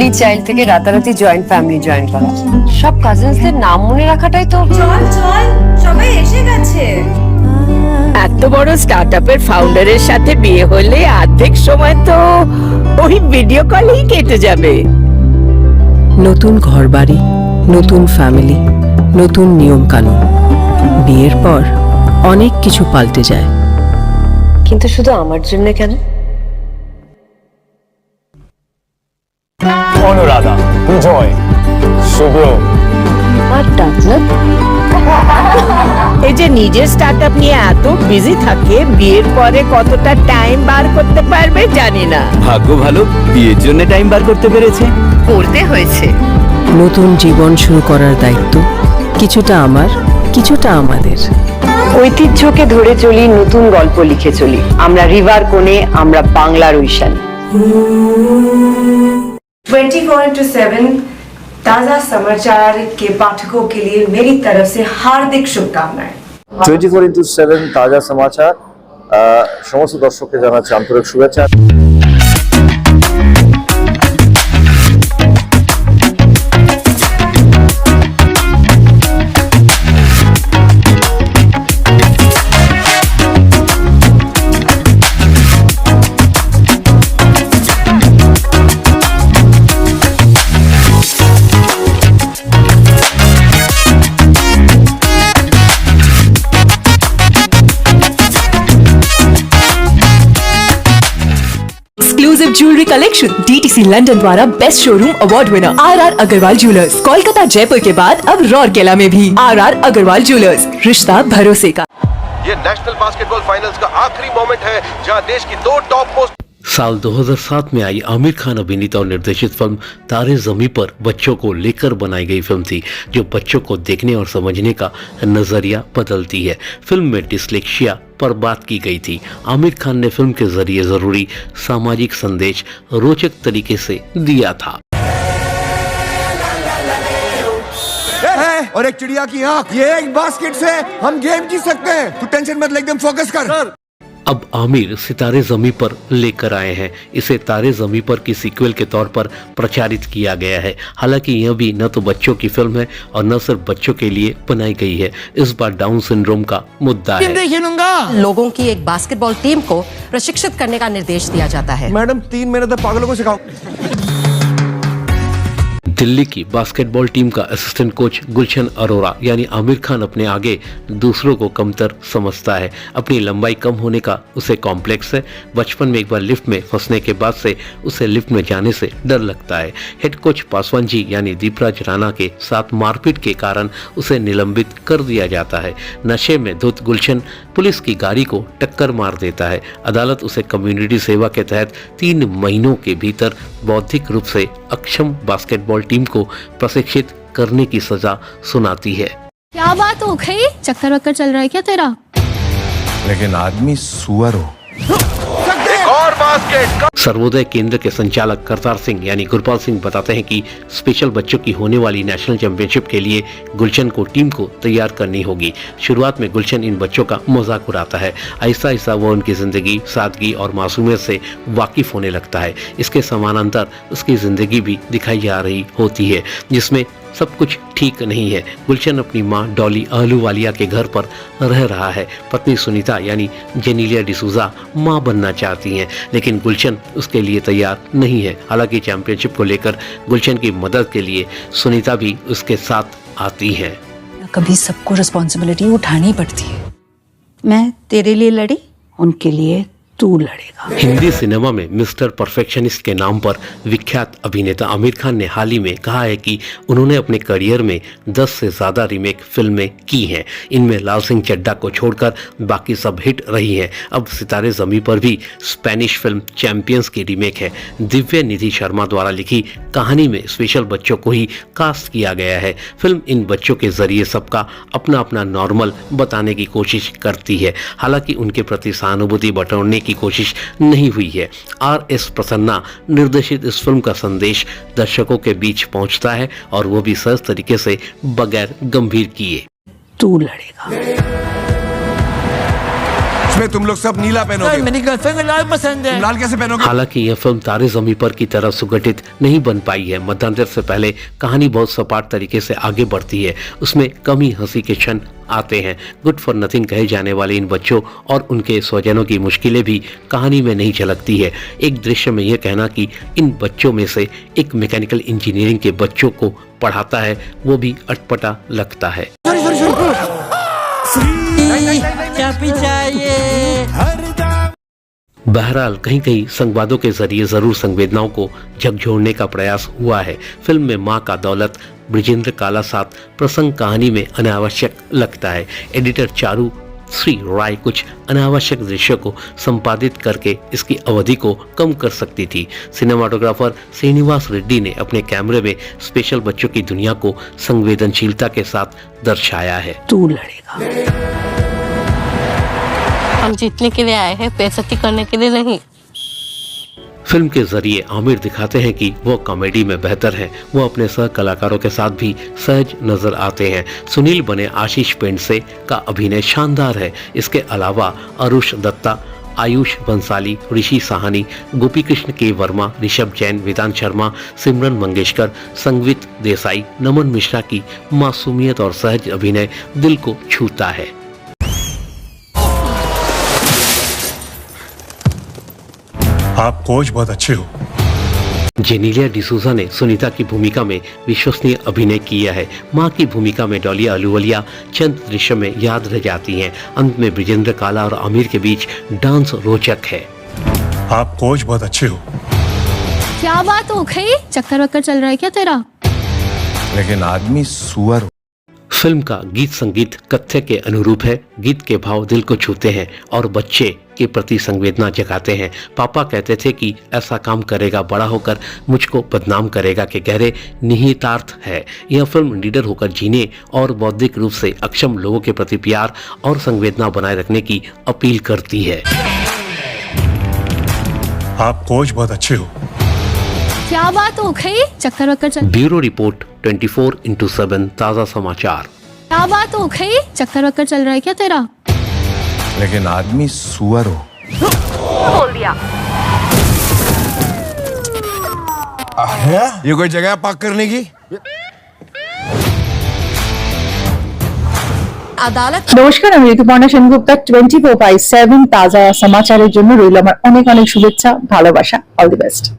Only child থেকে রাতারাতি joint family join করা, সব কাজিনসদের নাম মনে রাখাটাই তো। চল চল, সবাই এসে গেছে। এত বড় স্টার্টআপের ফাউন্ডারের সাথে বিয়ে হলে অর্ধেক সময় তো ওই ভিডিও কলেই কেটে যাবে। নতুন ঘরবাড়ি, নতুন ফ্যামিলি, নতুন নিয়ম কানুন। বিয়ের পর অনেক কিছু পাল্টে যায়। কিন্তু শুধু আমার জন্য কেন? অনুরাধা, বিজয়, শুভ্র আর ডাকলাম এই যে নিজের স্টার্টআপ নিয়ে এত বিজি থাকে, বিয়ের পরে কতটা টাইম বার করতে পারবে জানি না। ভাগ্য ভালো, বিয়ের জন্য টাইম বার করতে পেরেছে। করতে হয়েছে। নতুন জীবন শুরু করার দায়িত্ব কিছুটা আমার, কিছুটা আমাদের। ঐতিহ্যকে ধরে চলি, নতুন গল্প লিখে চলি। আমরা রিভার কোণে, আমরা বাংলার ঐশান। 24/7 ताजा समाचार के पाठकों के लिए मेरी तरफ से हार्दिक शुभकामनाएं। 24/7 তাজা সমাচার সমস্ত দর্শককে জানাচ্ছি আন্তরিক শুভেচ্ছা। Exclusive jewellery collection DTC London द्वारा best showroom award winner RR Agarwal jewellers, Kolkata Jaipur के बाद अब रौरकेला में भी आरआर अग्रवाल ज्वेलर्स, रिश्ता भरोसे का। ये नेशनल बास्केटबॉल फाइनल्स का आखिरी मोमेंट है जहां देश की दो टॉप मोस्ट। साल 2007 में आई आमिर खान अभिनीत और निर्देशित फिल्म तारे ज़मीं पर बच्चों को लेकर बनाई गई फिल्म थी, जो बच्चों को देखने और समझने का नजरिया बदलती है। फिल्म में डिस्लेक्सिया पर बात की गई थी। आमिर खान ने फिल्म के जरिए जरूरी सामाजिक संदेश रोचक तरीके से दिया था। और एक चिड़िया की आंख, ये एक बास्केट से हम गेम जीत सकते हैं। तू टेंशन मत ले, एकदम फोकस कर। अब आमिर सितारे ज़मीं पर लेकर आए हैं। इसे तारे ज़मीं पर की सीक्वल के तौर पर प्रचारित किया गया है। हालांकि यह भी न तो बच्चों की फिल्म है और न सिर्फ बच्चों के लिए बनाई गई है। इस बार डाउन सिंड्रोम का मुद्दा है। लोगों की एक बास्केटबॉल टीम को प्रशिक्षित करने का निर्देश दिया जाता है। मैडम 3 महीने तक पागलों को सिखाओ। दिल्ली की बास्केटबॉल टीम का असिस्टेंट कोच गुलशन अरोरा यानी आमिर खान अपने आगे दूसरों को कमतर समझता है। अपनी लंबाई कम होने का उसे कॉम्प्लेक्स है। बचपन में एक बार लिफ्ट में फंसने के बाद से उसे लिफ्ट में जाने से डर लगता है। हेड कोच पासवान जी यानी दीपराज राणा के साथ मारपीट के कारण उसे निलंबित कर दिया जाता है। नशे में धुत गुलशन पुलिस की गाड़ी को टक्कर मार देता है। अदालत उसे कम्युनिटी सेवा के तहत 3 महीनों के भीतर बौद्धिक रूप से अक्षम बास्केटबॉल टीम को प्रशिक्षित करने की सजा सुनाती है। क्या बात हो गई? चक्कर वक्कर चल रहा है क्या तेरा? लेकिन आदमी सुअर हो। एक और बास्केट। सर्वोदय केंद्र के संचालक करतार सिंह यानी गुरपाल सिंह बताते हैं कि स्पेशल बच्चों की होने वाली नेशनल चैंपियनशिप के लिए गुलशन को टीम को तैयार करनी होगी। शुरुआत में गुलशन इन बच्चों का मजाक उड़ाता है। आहिस्ता आहिस्ता वो उनकी जिंदगी, सादगी और मासूमियत से वाकिफ होने लगता है। इसके समानांतर उसकी जिंदगी भी दिखाई जा रही होती है, जिसमें सब कुछ ठीक नहीं है। गुलशन अपनी मां डॉली अहलूवालिया के घर पर रह रहा है। पत्नी सुनीता यानी जेनीलिया डिसूजा मां बनना चाहती हैं, लेकिन गुलशन उसके लिए तैयार नहीं है। हालांकि चैंपियनशिप को लेकर गुलशन की मदद के लिए सुनीता भी उसके साथ आती है। कभी सबको रिस्पॉन्सिबिलिटी उठानी पड़ती है। मैं तेरे लिए लड़ी, उनके लिए तू लड़ेगा। हिंदी सिनेमा में मिस्टर परफेक्शनिस्ट के नाम पर विख्यात अभिनेता आमिर खान ने हाल ही में कहा है कि उन्होंने अपने करियर में 10 से ज्यादा रीमेक फिल्में की हैं। इनमें लाल सिंह चड्ढा को छोड़कर बाकी सब हिट रही हैं। अब सितारे ज़मीं पर भी स्पेनिश फिल्म चैंपियंस की रीमेक है। दिव्य निधि शर्मा द्वारा लिखी कहानी में स्पेशल बच्चों को ही कास्ट किया गया है। फिल्म इन बच्चों के जरिए सबका अपना अपना नॉर्मल बताने की कोशिश करती है। हालांकि उनके प्रति सहानुभूति बटोरने की कोशिश नहीं हुई है। RS प्रसन्ना निर्देशित इस फिल्म का संदेश दर्शकों के बीच पहुंचता है और वो भी सहज तरीके से बगैर गंभीर किए। तू लड़ेगा। इसमें तुम लोग सब नीला पहनोगे। मेरी गर्लफ्रेंड को लाल पसंद है। लाल कैसे पहनोगे? हालांकि यह फिल्म तारे ज़मीं पर की तरह सुगठित नहीं बन पाई है। मध्यांतर से पहले कहानी बहुत सपाट तरीके से आगे बढ़ती है, उसमें कम ही हंसी के क्षण आते हैं। गुड फॉर नथिंग कहे जाने वाले इन बच्चों और उनके स्वजनों की मुश्किलें भी कहानी में नहीं झलकती है। एक दृश्य में यह कहना कि इन बच्चों में से एक मैकेनिकल इंजीनियरिंग के बच्चों को पढ़ाता है, वो भी अटपटा लगता है। बहरहाल कहीं कहीं संवादों के जरिए जरूर संवेदनाओं को झकझोरने का प्रयास हुआ है। फिल्म में माँ का दौलत ब्रिजेंद्र काला साथ प्रसंग कहानी में अनावश्यक लगता है। एडिटर चारू श्री राय कुछ अनावश्यक दृश्यों को संपादित करके इसकी अवधि को कम कर सकती थी। सिनेमाटोग्राफर श्रीनिवास रेड्डी ने अपने कैमरे में स्पेशल बच्चों की दुनिया को संवेदनशीलता के साथ दर्शाया है। तू लड़ेगा। हम जीतने के लिए आए हैं, बेइज्जती करने के लिए नहीं। फिल्म के जरिए आमिर दिखाते हैं कि वो कॉमेडी में बेहतर हैं। वो अपने सह कलाकारों के साथ भी सहज नजर आते हैं। सुनील बने आशीष पेंडसे का अभिनय शानदार है। इसके अलावा अरुष दत्ता, आयुष बंसाली, ऋषि साहनी, गोपी कृष्ण के वर्मा, ऋषभ जैन, वेदांत शर्मा, सिमरन मंगेशकर, संगीत देसाई, नमन मिश्रा की मासूमियत और सहज अभिनय दिल को छूता है। आप कोच बहुत अच्छे हो। जेनेलिया डिसूजा ने सुनीता की भूमिका में विश्वसनीय अभिनय किया है। मां की भूमिका में डॉलिया अहलूवालिया चंद दृश्य में याद रह जाती हैं। अंत में ब्रिजेंद्र काला और आमिर के बीच डांस रोचक है। आप कोच बहुत अच्छे हो। क्या बात हो गई? चक्कर वक्कर चल रहा है क्या तेरा? लेकिन आदमी सुअर। फिल्म का गीत संगीत कथ्य के अनुरूप है। गीत के भाव दिल को छूते हैं और बच्चे के प्रति संवेदना जगाते हैं। पापा कहते थे कि ऐसा काम करेगा, बड़ा होकर मुझको बदनाम करेगा के गहरे निहितार्थ है। यह फिल्म लीडर होकर जीने और बौद्धिक रूप से अक्षम लोगों के प्रति प्यार और संवेदना बनाए रखने की अपील करती है। आप कोच बहुत अच्छे हो। क्या बात हो गई? चक्कर वक्कर चल। ब्यूरो रिपोर्ट 24/7 ताज़ा समाचार। क्या बात हो गई? चक्कर वक्कर चल रहा है क्या तेरा? लेकिन आदमी सुअर हो। बोल दिया। ये कोई जगह पार्क करने की? আদালত। নমস্কার, আমি ঋতুপর্ণা সেনগুপ্তা। 24/7 তাজা সমাচারের জন্য রইল আমার অনেক অনেক শুভেচ্ছা, ভালোবাসা। All the best.